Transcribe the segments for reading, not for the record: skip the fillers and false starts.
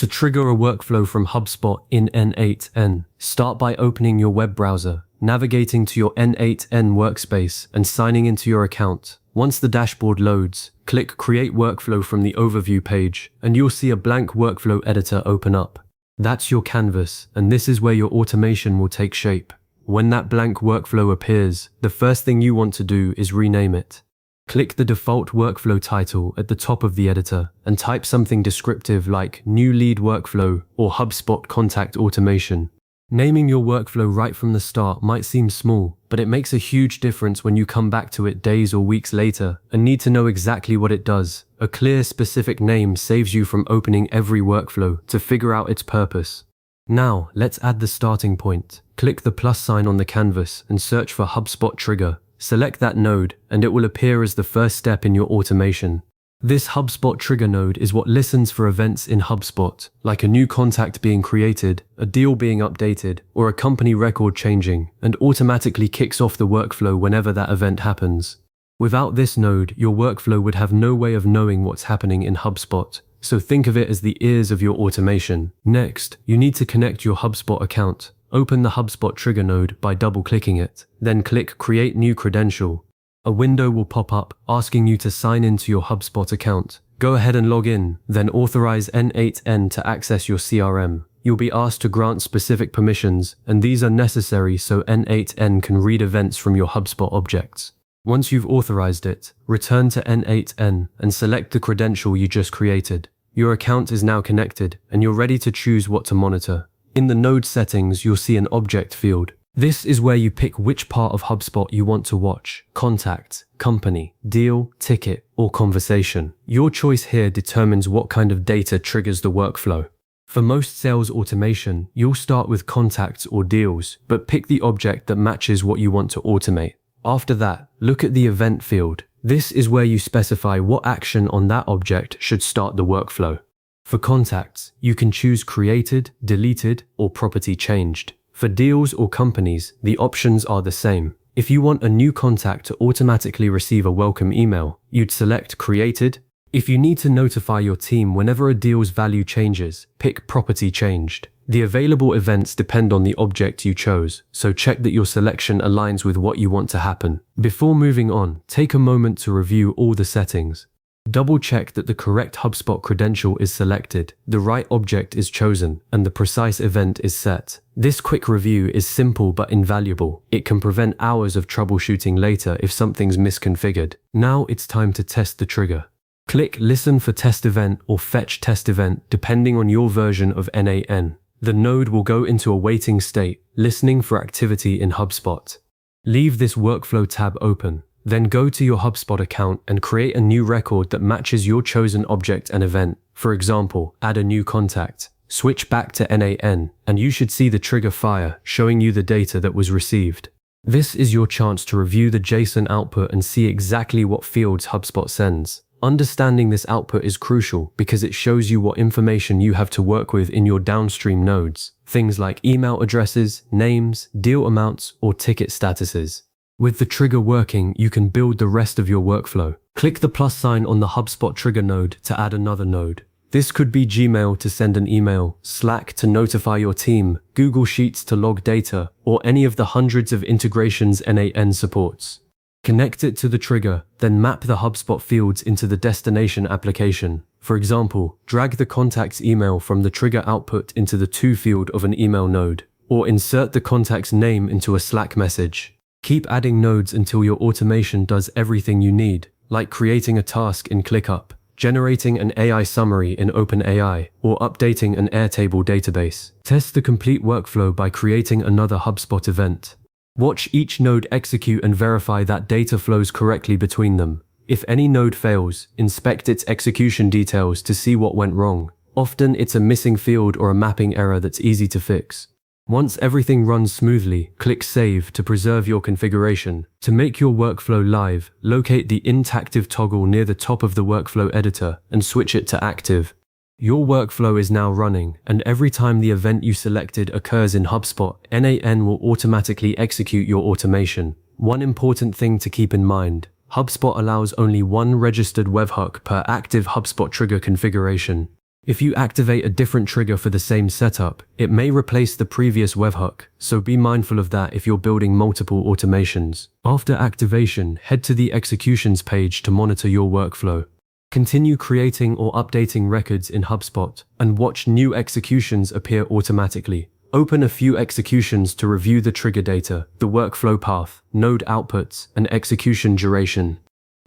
To trigger a workflow from HubSpot in n8n, start by opening your web browser, navigating to your n8n workspace, and signing into your account. Once the dashboard loads, click Create Workflow from the Overview page, and you'll see a blank workflow editor open up. That's your canvas, and this is where your automation will take shape. When that blank workflow appears, the first thing you want to do is rename it. Click the default workflow title at the top of the editor and type something descriptive like New Lead Workflow or HubSpot Contact Automation. Naming your workflow right from the start might seem small, but it makes a huge difference when you come back to it days or weeks later and need to know exactly what it does. A clear, specific name saves you from opening every workflow to figure out its purpose. Now, let's add the starting point. Click the plus sign on the canvas and search for HubSpot Trigger. Select that node, and it will appear as the first step in your automation. This HubSpot trigger node is what listens for events in HubSpot, like a new contact being created, a deal being updated, or a company record changing, and automatically kicks off the workflow whenever that event happens. Without this node, your workflow would have no way of knowing what's happening in HubSpot, so think of it as the ears of your automation. Next, you need to connect your HubSpot account. Open the HubSpot trigger node by double-clicking it, then click Create New Credential. A window will pop up asking you to sign into your HubSpot account. Go ahead and log in, then authorize n8n to access your CRM. You'll be asked to grant specific permissions, and these are necessary so n8n can read events from your HubSpot objects. Once you've authorized it, return to n8n and select the credential you just created. Your account is now connected, and you're ready to choose what to monitor. In the node settings, you'll see an object field. This is where you pick which part of HubSpot you want to watch: contact, company, deal, ticket, or conversation. Your choice here determines what kind of data triggers the workflow. For most sales automation, you'll start with contacts or deals, but pick the object that matches what you want to automate. After that, look at the event field. This is where you specify what action on that object should start the workflow. For contacts, you can choose created, deleted, or property changed. For deals or companies, the options are the same. If you want a new contact to automatically receive a welcome email, you'd select created. If you need to notify your team whenever a deal's value changes, pick property changed. The available events depend on the object you chose, so check that your selection aligns with what you want to happen. Before moving on, take a moment to review all the settings. Double-check that the correct HubSpot credential is selected, the right object is chosen, and the precise event is set. This quick review is simple but invaluable. It can prevent hours of troubleshooting later if something's misconfigured. Now it's time to test the trigger. Click Listen for Test Event or Fetch Test Event depending on your version of n8n. The node will go into a waiting state, listening for activity in HubSpot. Leave this workflow tab open. Then go to your HubSpot account and create a new record that matches your chosen object and event. For example, add a new contact. Switch back to n8n, and you should see the trigger fire, showing you the data that was received. This is your chance to review the JSON output and see exactly what fields HubSpot sends. Understanding this output is crucial because it shows you what information you have to work with in your downstream nodes. Things like email addresses, names, deal amounts, or ticket statuses. With the trigger working, you can build the rest of your workflow. Click the plus sign on the HubSpot trigger node to add another node. This could be Gmail to send an email, Slack to notify your team, Google Sheets to log data, or any of the hundreds of integrations n8n supports. Connect it to the trigger, then map the HubSpot fields into the destination application. For example, drag the contact's email from the trigger output into the to field of an email node, or insert the contact's name into a Slack message. Keep adding nodes until your automation does everything you need, like creating a task in ClickUp, generating an AI summary in OpenAI, or updating an Airtable database. Test the complete workflow by creating another HubSpot event. Watch each node execute and verify that data flows correctly between them. If any node fails, inspect its execution details to see what went wrong. Often it's a missing field or a mapping error that's easy to fix. Once everything runs smoothly, click Save to preserve your configuration. To make your workflow live, locate the Intactive toggle near the top of the workflow editor and switch it to active. Your workflow is now running, and every time the event you selected occurs in HubSpot, n8n will automatically execute your automation. One important thing to keep in mind: HubSpot allows only one registered webhook per active HubSpot trigger configuration. If you activate a different trigger for the same setup, it may replace the previous webhook, so be mindful of that if you're building multiple automations. After activation, head to the executions page to monitor your workflow. Continue creating or updating records in HubSpot and watch new executions appear automatically. Open a few executions to review the trigger data, the workflow path, node outputs, and execution duration.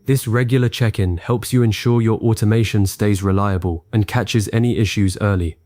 This regular check-in helps you ensure your automation stays reliable and catches any issues early.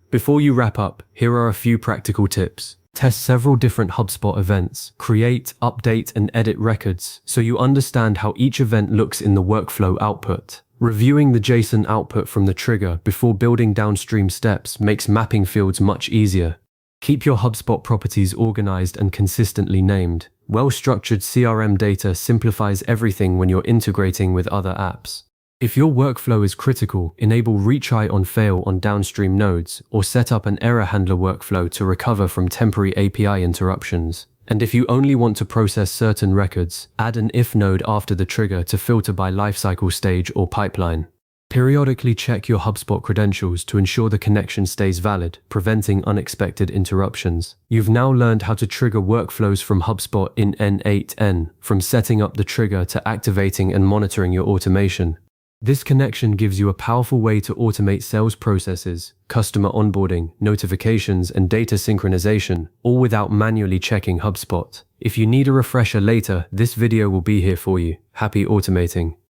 Before you wrap up, here are a few practical tips. Test several different HubSpot events. Create, update, and edit records so you understand how each event looks in the workflow output. Reviewing the JSON output from the trigger before building downstream steps makes mapping fields much easier. Keep your HubSpot properties organized and consistently named. Well-structured CRM data simplifies everything when you're integrating with other apps. If your workflow is critical, enable retry on fail on downstream nodes or set up an error handler workflow to recover from temporary API interruptions. And if you only want to process certain records, add an if node after the trigger to filter by lifecycle stage or pipeline. Periodically check your HubSpot credentials to ensure the connection stays valid, preventing unexpected interruptions. You've now learned how to trigger workflows from HubSpot in n8n, from setting up the trigger to activating and monitoring your automation. This connection gives you a powerful way to automate sales processes, customer onboarding, notifications, and data synchronization, all without manually checking HubSpot. If you need a refresher later, this video will be here for you. Happy automating!